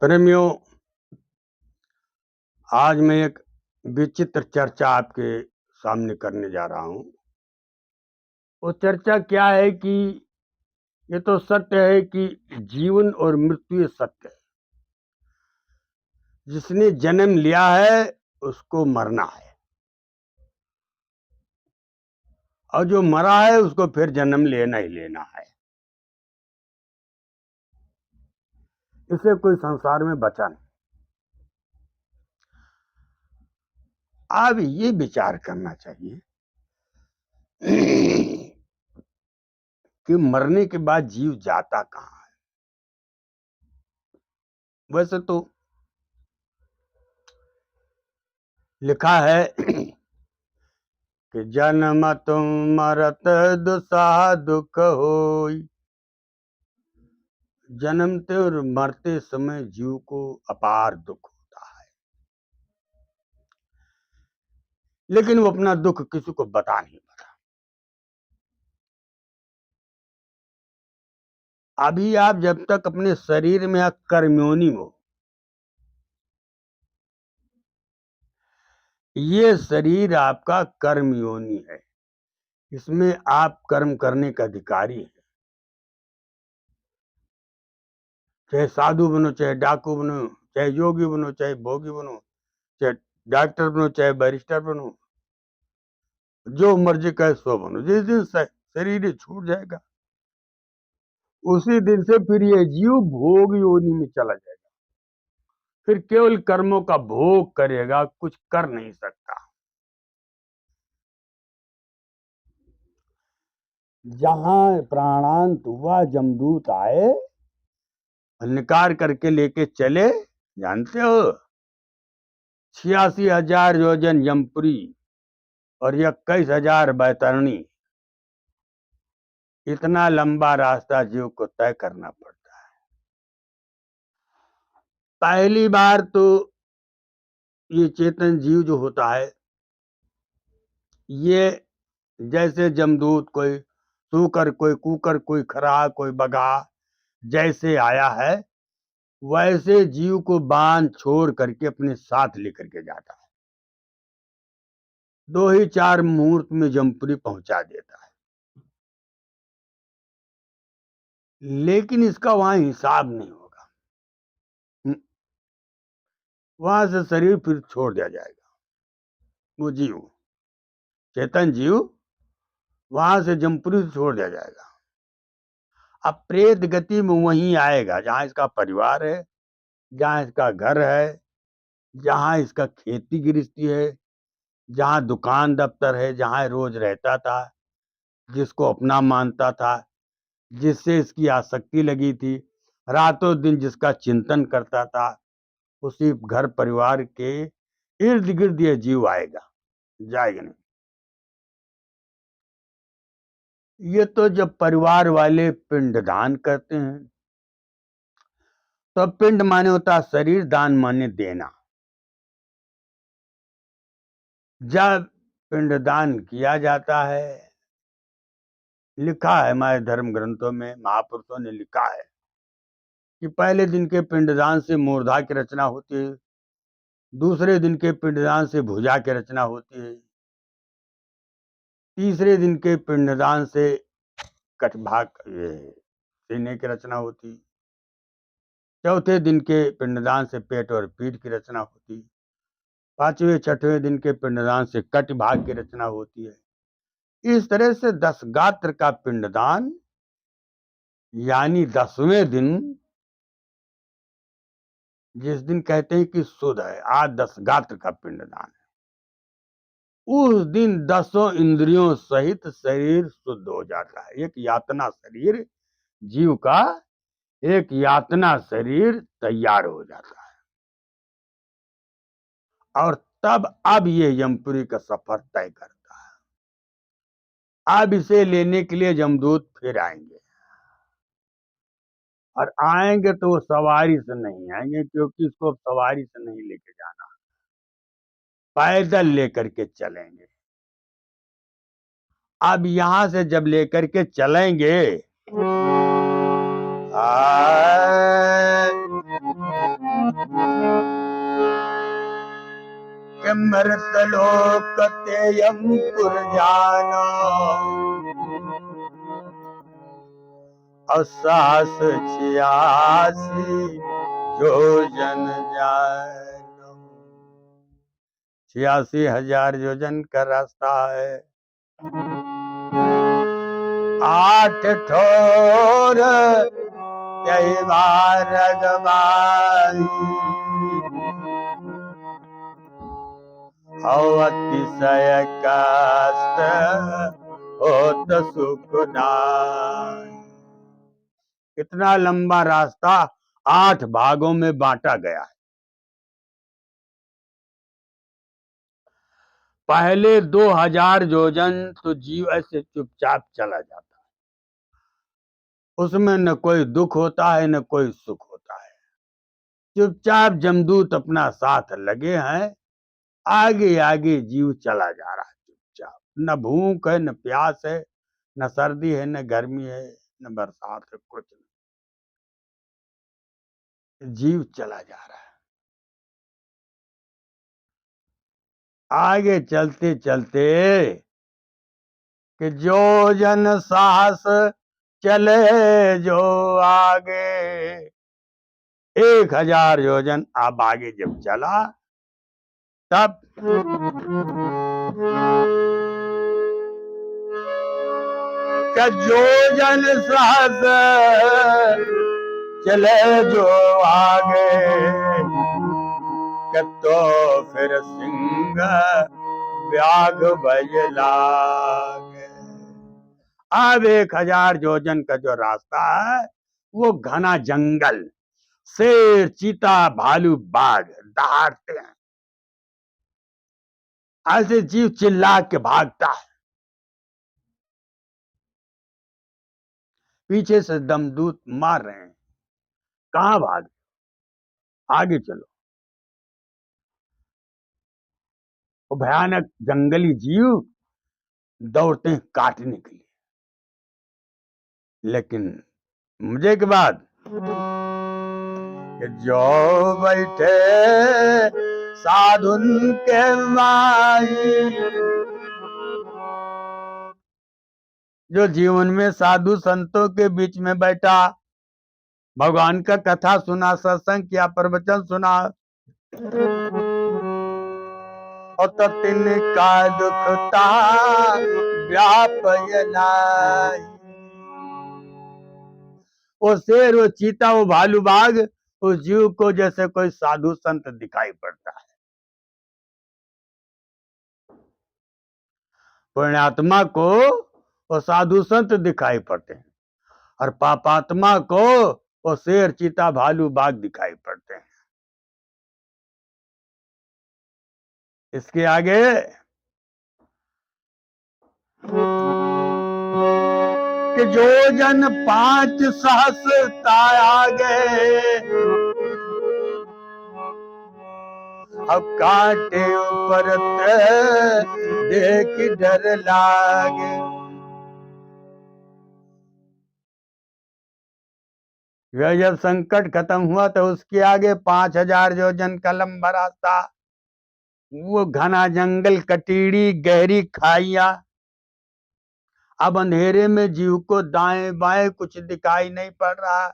प्रेमियों, आज मैं एक विचित्र चर्चा आपके सामने करने जा रहा हूँ। वो चर्चा क्या है कि ये तो सत्य है कि जीवन और मृत्यु ये सत्य है। जिसने जन्म लिया है उसको मरना है, और जो मरा है उसको फिर जन्म लेना ही लेना है। इससे कोई संसार में बचा नहीं। अब ये विचार करना चाहिए कि मरने के बाद जीव जाता कहाँ है। वैसे तो लिखा है कि जन्म तुम मरत दुसाह दुख होई। जन्मते और मरते समय जीव को अपार दुख होता है, लेकिन वो अपना दुख किसी को बता नहीं पाता। अभी आप जब तक अपने शरीर में कर्मयोनि हो, ये शरीर आपका कर्मयोनि है। इसमें आप कर्म करने का अधिकारी हैं। चाहे साधु बनो, चाहे डाकू बनो, चाहे योगी बनो, चाहे भोगी बनो, चाहे डॉक्टर बनो, चाहे बैरिस्टर बनो, जो मर्जी कहे सो बनो। जिस दिन शरीर छूट जाएगा उसी दिन से फिर ये जीव भोग योनि में चला जाएगा। फिर केवल कर्मों का भोग करेगा, कुछ कर नहीं सकता। जहां प्राणांत हुआ जमदूत आए, निकार करके लेके चले। जानते हो, 86,000 योजन यमपुरी और 21,000 बैतरणी। इतना लंबा रास्ता जीव को तय करना पड़ता है। पहली बार तो ये चेतन जीव जो होता है, ये जैसे जमदूत, कोई सूकर, कोई कुकर, कोई खरा, कोई बगा, जैसे आया है वैसे जीव को बांध छोड़ करके अपने साथ लेकर के जाता है। 2 ही 4 मुहूर्त में जमपुरी पहुंचा देता है। लेकिन इसका वहां हिसाब नहीं होगा। वहां से शरीर फिर छोड़ दिया जाएगा। वो जीव, चेतन जीव, वहां से जमपुरी से छोड़ दिया जाएगा। अब प्रेत गति में वहीं आएगा जहां इसका परिवार है, जहां इसका घर है, जहां इसका खेती गृहस्थी है, जहां दुकान दफ्तर है, जहां रोज रहता था, जिसको अपना मानता था, जिससे इसकी आसक्ति लगी थी, रातों दिन जिसका चिंतन करता था, उसी घर परिवार के इर्द गिर्द ये जीव आएगा, जाएगा नहीं। ये तो जब परिवार वाले पिंडदान करते हैं, तो पिंड माने होता शरीर, दान माने देना। जब पिंडदान किया जाता है, लिखा है हमारे धर्म ग्रंथों में, महापुरुषों ने लिखा है कि पहले दिन के पिंडदान से मूर्धा की रचना होती है, दूसरे दिन के पिंडदान से भुजा की रचना होती है, तीसरे दिन के पिंडदान से कटभाग सीने की रचना होती, चौथे दिन के पिंडदान से पेट और पीठ की रचना होती, पांचवें छठवें दिन के पिंडदान से कट भाग की रचना होती है। इस तरह से 10 गात्र का पिंडदान, यानी 10वें दिन, जिस दिन कहते हैं कि शुद्ध है, आज 10 गात्र का पिंडदान है, उस दिन 10 इंद्रियों सहित शरीर शुद्ध हो जाता है। एक यातना शरीर, जीव का एक यातना शरीर तैयार हो जाता है। और तब अब ये यमपुरी का सफर तय करता है। अब इसे लेने के लिए जमदूत फिर आएंगे, और आएंगे तो वो सवारी से नहीं आएंगे, क्योंकि इसको सवारी से नहीं लेके जाना, पैदल लेकर के चलेंगे। अब यहां से जब लेकर के चलेंगे, मृतलोक तेयम पुरजानो और साहस 86 योजन जानो। 86,000 योजन का रास्ता है। 8 ठोर यही रगबाई अतिशय कष्ट होत सुखदाई। इतना लंबा रास्ता 8 भागों में बांटा गया है। पहले 2000 योजन तो जीव ऐसे चुपचाप चला जाता है, उसमें न कोई दुख होता है न कोई सुख होता है। चुपचाप जमदूत अपना साथ लगे हैं, आगे आगे जीव चला जा रहा है चुपचाप। न भूख है न प्यास है, न सर्दी है न गर्मी है न बरसात है, कुछ नहीं, जीव चला जा रहा है। आगे चलते चलते कि जो जन साहस चले जो आगे, 1000 योजन अब आगे जब चला तब जो जन साहस चले जो आगे तो फिर सिंह व्याघ बजलागे। अब 1000 योजन का जो रास्ता है वो घना जंगल, शेर चीता भालू बाघ दहाड़ते हैं, ऐसे जीव चिल्ला के भागता है। पीछे से दमदूत मार रहे हैं, कहां भाग, आगे चलो। वो भयानक जंगली जीव दौड़ते हैं काटने के लिए, लेकिन मुझे के बाद जो बैठे साधुन के माई, जो जीवन में साधु संतों के बीच में बैठा, भगवान का कथा सुना, सत्संग किया, प्रवचन सुना, और तिनका दुखता व्यापयनाई। वो शेर, वो चीता, वो भालू बाघ उस जीव को जैसे कोई साधु संत दिखाई पड़ता है। पुण्यात्मा को वो साधु संत दिखाई पड़ते हैं और पापात्मा को वो शेर चीता भालू बाघ दिखाई पड़ते हैं। इसके आगे कि जो जन 5 सहस्ता आगे अब कांटे ऊपर देख डर लागे। वह जब संकट खत्म हुआ तो उसके आगे 5000 योजन का लंबा रास्ता, वो घना जंगल, कटीड़ी गहरी खाइया। अब अंधेरे में जीव को दाएं बाएं कुछ दिखाई नहीं पड़ रहा,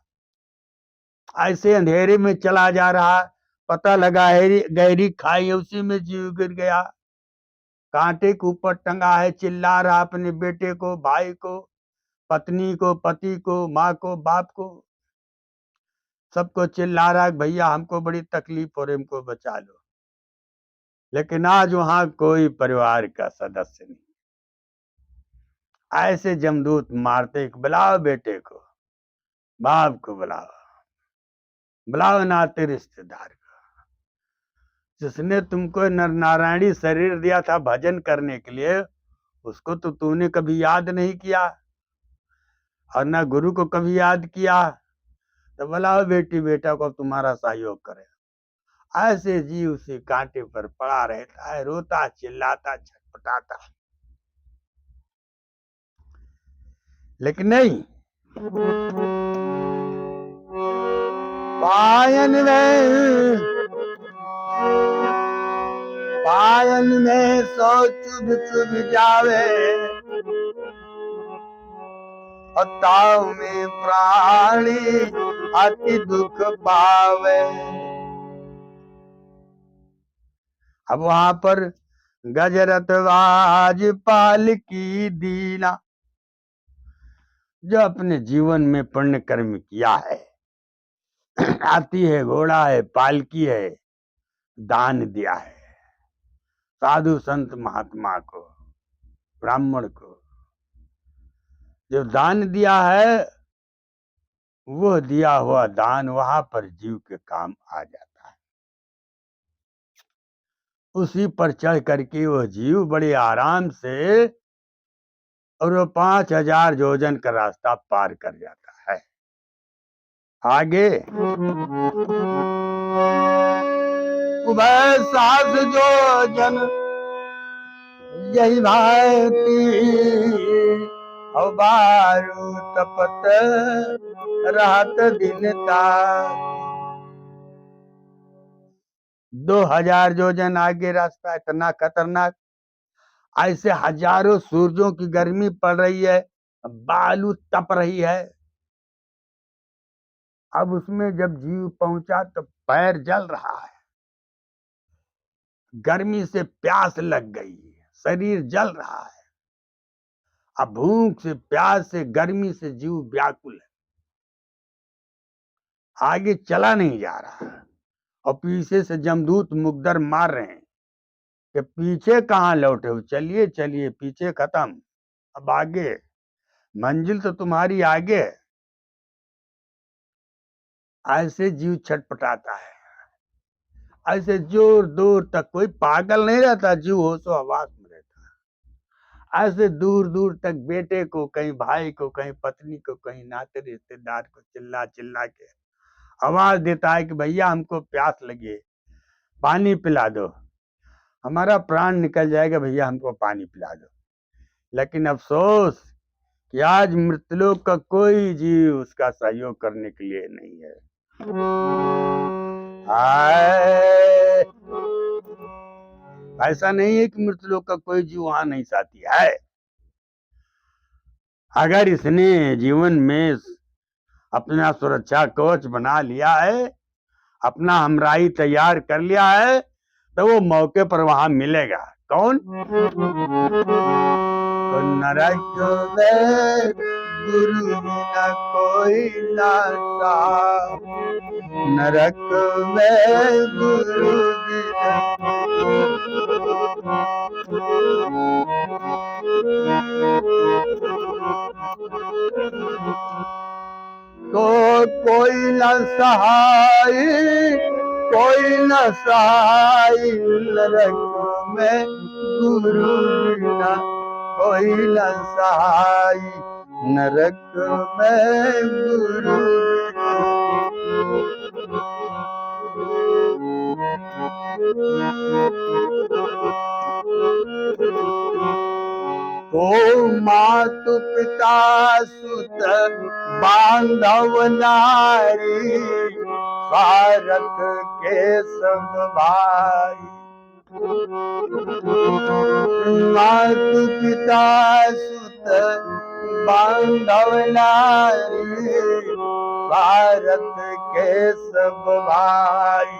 ऐसे अंधेरे में चला जा रहा, पता लगा गहरी खाई, उसी में जीव गिर गया, कांटे के ऊपर टंगा है, चिल्ला रहा अपने बेटे को, भाई को, पत्नी को, पति को, माँ को, बाप को, सबको चिल्ला रहा है भैया हमको बड़ी तकलीफ हो रही, हमको बचा लो। लेकिन आज वहां कोई परिवार का सदस्य नहीं। ऐसे जमदूत मारते, बुलाओ बेटे को, बाप को बुलाओ, बुलाओ नाते रिश्तेदार को, जिसने तुमको नर नारायणी शरीर दिया था भजन करने के लिए, उसको तो तूने कभी याद नहीं किया और ना गुरु को कभी याद किया। तो बुलाओ बेटी बेटा को तुम्हारा सहयोग करे। ऐसे जीव से कांटे पर पड़ा रहता है, रोता चिल्लाता छटपटाता, लेकिन नहीं, पायन गायन में सो चुभ चुभ जावे, ताव में प्राणी अति दुख पावे। अब वहां पर गजरतवाज पालकी दीना, जो अपने जीवन में पुण्य कर्म किया है, हाथी है, घोड़ा है, पालकी है, दान दिया है साधु संत महात्मा को, ब्राह्मण को, जो दान दिया है वो दिया हुआ दान वहां पर जीव के काम आ जाता है। उसी पर चढ़ करके वो जीव बड़े आराम से और वो 5000 योजन का रास्ता पार कर जाता है। आगे उभय सास योजन यही भांति, बारू तपत रात दिन ता। 2000 योजन आगे रास्ता इतना खतरनाक, ऐसे हजारों सूरजों की गर्मी पड़ रही है, बालू तप रही है। अब उसमें जब जीव पहुंचा तो पैर जल रहा है, गर्मी से प्यास लग गई, शरीर जल रहा है। अब भूख से, प्यास से, गर्मी से जीव व्याकुल है, आगे चला नहीं जा रहा। और पीछे से जमदूत मुकद्दर मार रहे हैं कि पीछे कहां लौटे हो, चलिए चलिए, पीछे खत्म, अब आगे, मंजिल तो तुम्हारी आगे है। ऐसे जीव छटपटाता है, ऐसे जोर दूर तक, कोई पागल नहीं रहता, जीव होशो हवास में रहता है। ऐसे दूर दूर तक बेटे को, कहीं भाई को, कहीं पत्नी को, कहीं नाते रिश्तेदार को चिल्ला चिल्ला के आवाज देता है कि भैया हमको प्यास लगी है, पानी पिला दो, हमारा प्राण निकल जाएगा, भैया हमको पानी पिला दो। लेकिन अफसोस कि आज मृतलोक का कोई जीव उसका सहयोग करने के लिए नहीं है। ऐसा नहीं है कि मृतलोक का कोई जीव वहां नहीं साथी है। अगर इसने जीवन में अपना सुरक्षा कवच बना लिया है, अपना हमराही तैयार कर लिया है, तो वो मौके पर वहां मिलेगा। कौन? तो नरक में गुरु बिना कोई ना सा, नरक में गुरु बिना। तो कोई न सहाय, कोई न सहाय, नरक में गुरु बिना कोई न सहाय, नरक में गुरु ओ मातु पिता सुत बांधव नारी, भारत के सब भाई। मातु पिता सुत बांधव नारी, भारत के सब भाई।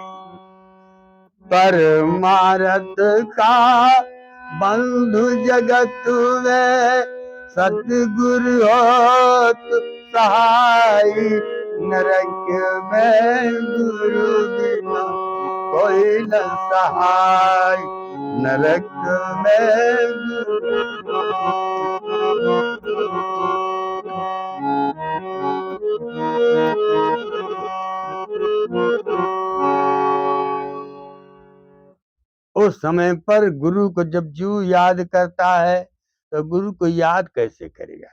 परमारथ का बंधु जगत में सतगुरु होत सहाय, नरक में गुरु बिना कोई न सहाय, नरक में गुरु। उस समय पर गुरु को जब जीव याद करता है तो गुरु को याद कैसे करेगा?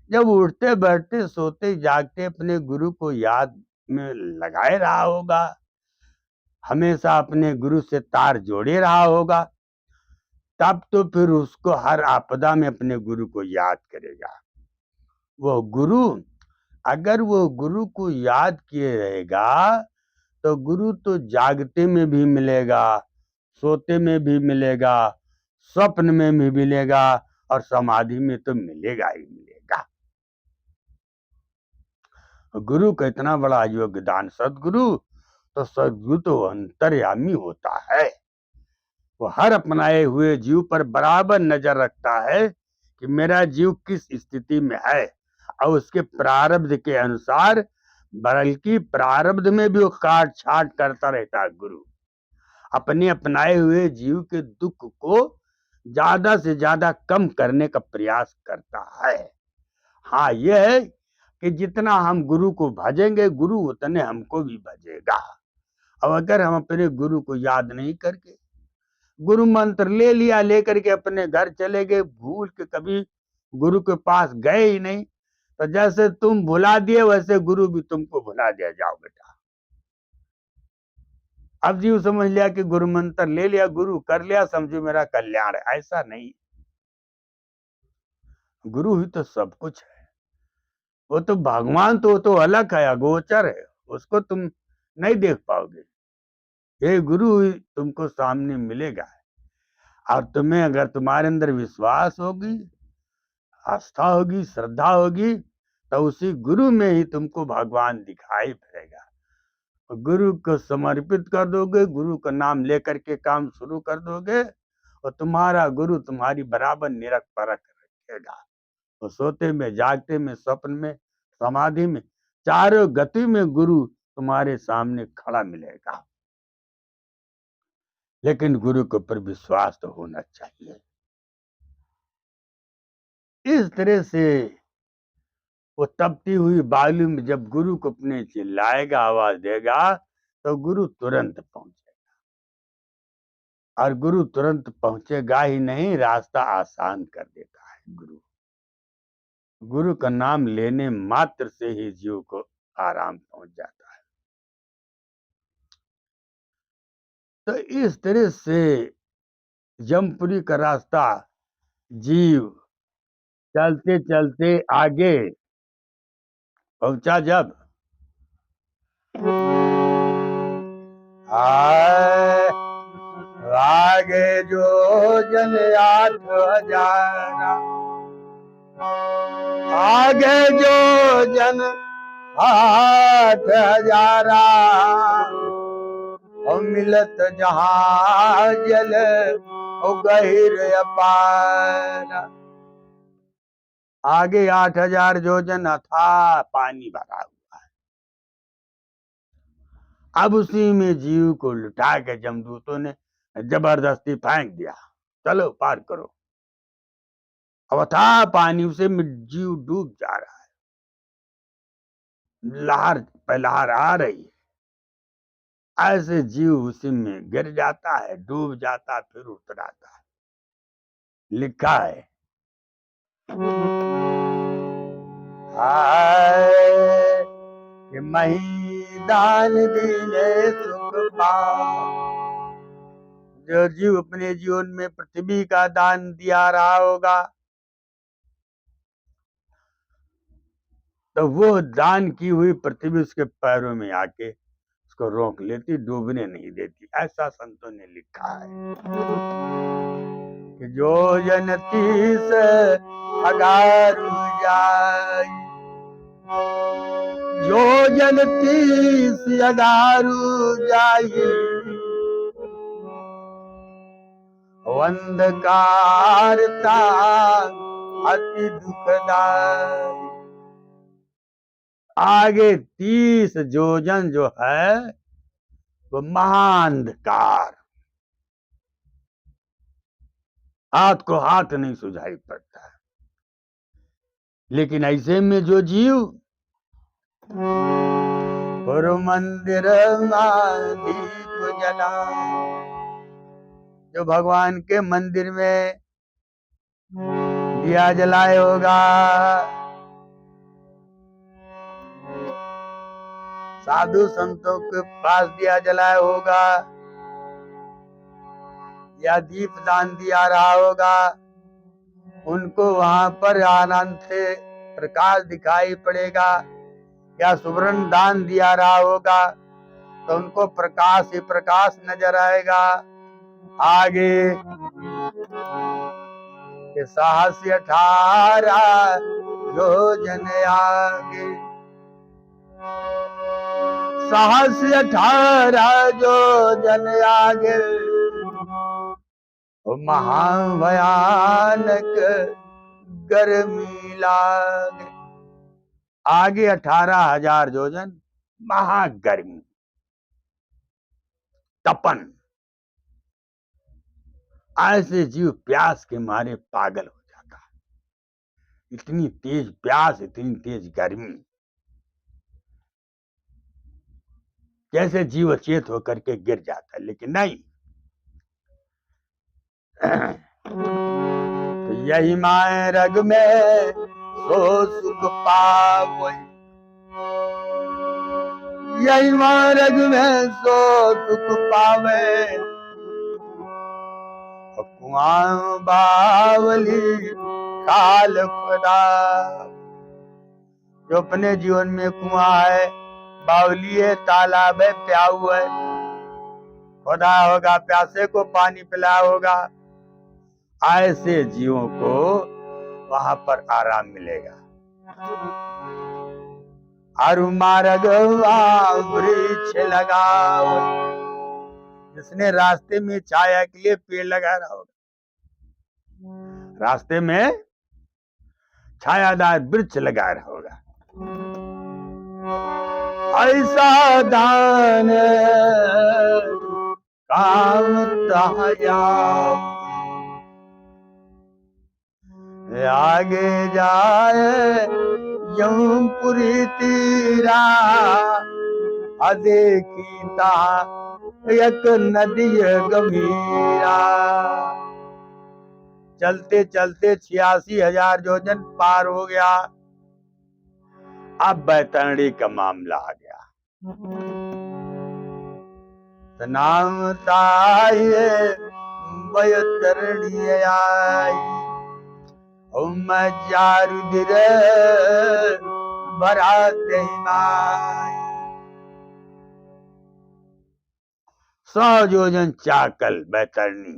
जब उठते बैठते सोते जागते अपने गुरु को याद में लगाए रहा होगा, हमेशा अपने गुरु से तार जोड़े रहा होगा, तब तो फिर उसको हर आपदा में अपने गुरु को याद करेगा। वो गुरु, अगर वो गुरु को याद किए रहेगा तो गुरु तो जागते में भी मिलेगा, सोते में भी मिलेगा, स्वप्न में भी मिलेगा, और समाधि में तो मिलेगा ही मिलेगा। गुरु का इतना बड़ा योगदान। सदगुरु तो अंतर्यामी होता है। वो हर अपनाए हुए जीव पर बराबर नजर रखता है कि मेरा जीव किस स्थिति में है, और उसके प्रारब्ध के अनुसार, बल्कि प्रारब्ध में भी वो काट छाट करता रहता है। गुरु अपने अपनाए हुए जीव के दुख को ज्यादा से ज्यादा कम करने का प्रयास करता है। हाँ, यह है कि जितना हम गुरु को भजेंगे, गुरु उतने हमको भी भजेगा। और अगर हम अपने गुरु को याद नहीं करके गुरु मंत्र ले लिया, लेकर के अपने घर चले गए, भूल के कभी गुरु के पास गए ही नहीं, तो जैसे तुम भुला दिए वैसे गुरु भी तुमको भुला दिया। जाओ बेटा। अब जीव समझ लिया कि गुरु मंत्र ले लिया, गुरु कर लिया, समझो मेरा कल्याण है। ऐसा नहीं, गुरु ही तो सब कुछ है। वो तो भगवान, तो वो तो अलग है, अगोचर है, उसको तुम नहीं देख पाओगे। ये गुरु ही तुमको सामने मिलेगा। और तुम्हें, अगर तुम्हारे अंदर विश्वास होगी, आस्था होगी, श्रद्धा होगी, तो उसी गुरु में ही तुमको भगवान दिखाई पड़ेगा। गुरु को समर्पित कर दोगे, गुरु का नाम लेकर के काम शुरू कर दोगे, और तुम्हारा गुरु तुम्हारी बराबर निरख परख रखेगा। तो सोते में, जागते में, स्वप्न में, समाधि में, चारों गति में गुरु तुम्हारे सामने खड़ा मिलेगा। लेकिन गुरु के ऊपर विश्वास तो होना चाहिए। इस तरह से वो तपती हुई बालू में जब गुरु को अपने चिल्लाएगा, आवाज देगा, तो गुरु तुरंत पहुंचेगा। और गुरु तुरंत पहुंचेगा ही नहीं, रास्ता आसान कर देता है। गुरु का नाम लेने मात्र से ही जीव को आराम पहुंच जाता है। तो इस तरह से जमपुरी का रास्ता जीव चलते चलते आगे पहुंचा। जब आगे जो जन 8,000, आगे जो जन 8,000, मिलत जहां जल गहिर अपार। आगे 8,000 योजन अथाह पानी भरा हुआ है। अब उसी में जीव को लुटा के जमदूतों ने जबरदस्ती फेंक दिया, चलो पार करो। अब अथाह पानी, उसे में जीव डूब जा रहा है, लहर पे लहर आ रही है। ऐसे जीव उसी में गिर जाता है, डूब जाता है, फिर उतर आता है। लिखा है, कि मही दान दीने सुख पाओ। जो जीव अपने जीवन में पृथ्वी का दान दिया रहा होगा, तो वो दान की हुई पृथ्वी उसके पैरों में आके उसको रोक लेती, डूबने नहीं देती। ऐसा संतों ने लिखा है कि जो जन 30 अगारु जाई, जो जन 30 अगारु जाई, अंधकारता अति दुखदाई। आगे 30 योजन जो है वो महाअंधकार, हाथ को हाथ नहीं सुझाई पड़ता है। लेकिन ऐसे में जो जीव गुरु मंदिर में दीप जला, जो भगवान के मंदिर में दिया जलाए होगा, साधु संतों के पास दिया जलाया होगा, या दीप दान दिया रहा होगा, उनको वहां पर आनंद से प्रकाश दिखाई पड़ेगा। या सुवर्ण दान दिया रहा होगा तो उनको प्रकाश ही प्रकाश नजर आएगा। आगे के साहस 18 योजन आगे, साहस 18 योजन आगे, महाभयानक गर्मी लागे। आगे 18,000 योजन महागर्मी, तपन। ऐसे जीव प्यास के मारे पागल हो जाता है। इतनी तेज प्यास, इतनी तेज गर्मी, जैसे जीव अचेत होकर के गिर जाता है, लेकिन नहीं। तो यही माए रग में सो सुख पावे, यही माए रग में सो सुख पावे, कुआं बावली काल खुदा। जो अपने जीवन में कुआं है, बावली है, तालाब है, प्याऊ है, खुदा होगा, प्यासे को पानी पिलाया होगा, ऐसे जीवों को वहां पर आराम मिलेगा। अरु मार्ग वृक्ष लगाओ, जिसने रास्ते में छाया के लिए पेड़ लगा रहा होगा, रास्ते में छायादार वृक्ष लगा रहा होगा, ऐसा दान काम ताया। आगे जाए यमुपुरी तीरा, देखीता एक नदी गंभीरा। चलते चलते 86,000 योजन पार हो गया। अब बैतरणी का मामला आ गया। नाम ताये बैतरणी आई, रुदिर भराते माई। 100 योजन चाकल बैतरणी,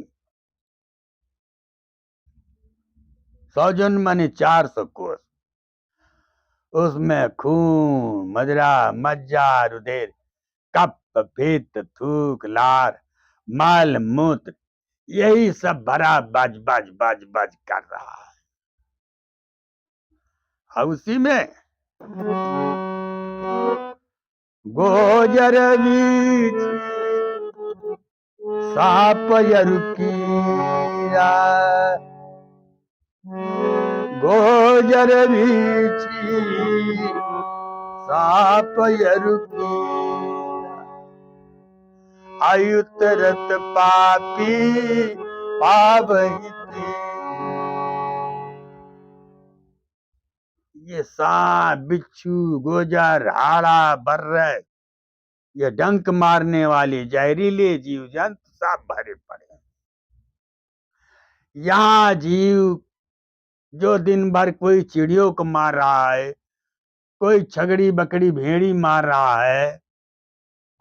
100 योजन माने 400 कोस। उसमें खून, मदरा, मज्जा, रुधिर, कप, पित्त, थूक, लार, मल, मूत्र, यही सब भरा बज बज बज बज कर रहा है। उसी में गोजर बीच साप यरुकीरा, गोजर बीची साप यरुकीरा। आयुतरत पापी पावहिती, ये सांप, बिच्छू, गोजर, हाड़ा, बर्रे, ये डंक मारने वाले जहरीले जीव जंतु सब भरे पड़े। यहाँ जीव जो दिन भर कोई चिड़ियों को मार रहा है, कोई छगड़ी बकड़ी भेड़ी मार रहा है,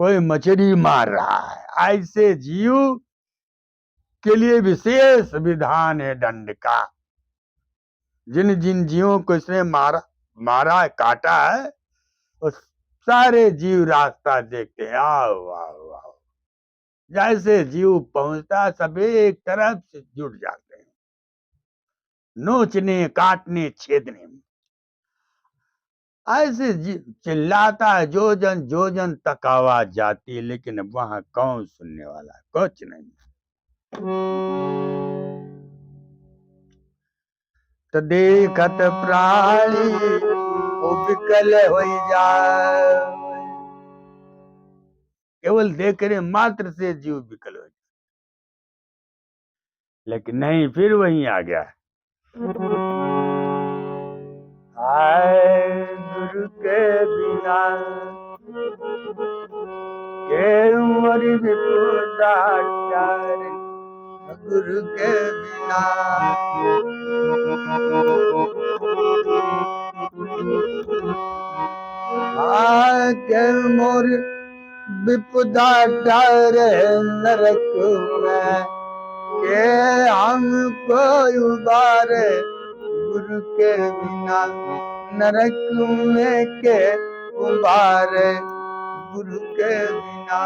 कोई मछली मार रहा है, ऐसे जीव के लिए विशेष विधान है दंड का। जिन जिन जीवों को इसने मारा काटा है, उस सारे जीव रास्ता देखते हैं, आओ आओ आओ। जैसे जीव पहुंचता, सब एक तरफ से जुट जाते हैं, नोचने, काटने, छेदने में। ऐसे चिल्लाता है, जो जन तक आवाज जाती है, लेकिन वहां कौन सुनने वाला, कुछ नहीं। तो देखत प्राणी विकल हो जाए, केवल देखने मात्र से जीव विकल हो जाए। लेकिन नहीं, फिर वहीं आ गया, आए गुरु के बिना के उमर विपुदा, गुरु के बिना के मोर विपदा डारे नरक में के हमको उबारे गुरु के बिना नरक में के उबारे गुरु के बिना।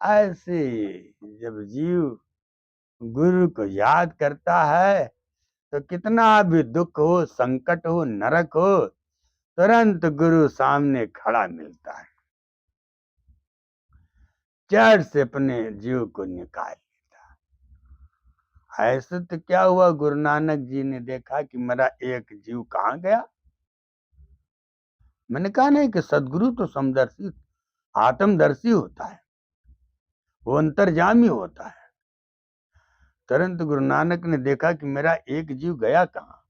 ऐसे जब जीव गुरु को याद करता है तो कितना भी दुख हो, संकट हो, नरक हो, तुरंत गुरु सामने खड़ा मिलता है, चट से अपने जीव को निकाल लेता है। ऐसे तो क्या हुआ, गुरु नानक जी ने देखा कि मेरा एक जीव कहाँ गया। मैंने कहा नहीं कि सदगुरु तो समदर्शी आत्मदर्शी होता है, वो अंतर्जामी होता है। तुरंत गुरु नानक ने देखा कि मेरा एक जीव गया कहाँ,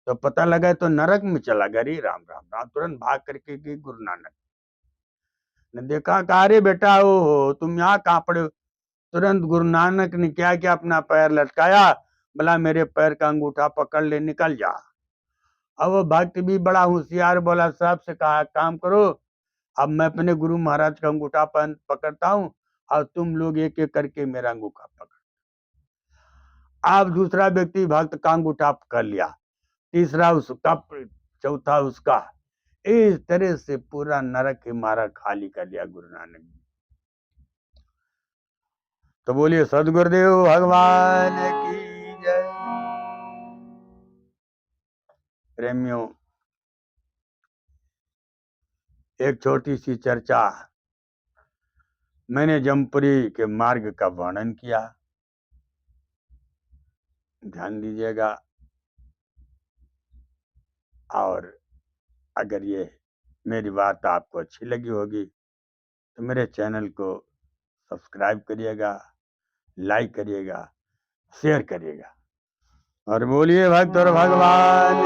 तो पता लगा तो नरक में चला गया। रे राम राम राम, तुरंत भाग करके गई गुरु नानक ने देखा कहा रे बेटा हो तुम यहाँ कहाँ पड़े हो। तुरंत गुरु नानक ने क्या किया, अपना पैर लटकाया, बोला मेरे पैर का अंगूठा पकड़ ले, निकल जा। अब वो भक्त भी बड़ा होशियार बोला, साहब से कहा काम करो, अब मैं अपने गुरु महाराज का अंगूठा पकड़ता हूँ और तुम लोग एक एक करके मेरा अंगूठा पकड़। अब दूसरा व्यक्ति भक्त का अंगूठा पकड़ लिया, तीसरा उसका, चौथा उसका। इस तरह से पूरा नरक के मारा खाली कर लिया गुरु नानक जी। तो बोलिए सदगुरुदेव भगवान की जय। प्रेमियों, एक छोटी सी चर्चा, मैंने जमपुरी के मार्ग का वर्णन किया, ध्यान दीजिएगा। और अगर ये मेरी बात आपको अच्छी लगी होगी तो मेरे चैनल को सब्सक्राइब करिएगा, लाइक करिएगा, शेयर करिएगा और बोलिए भक्त और भगवान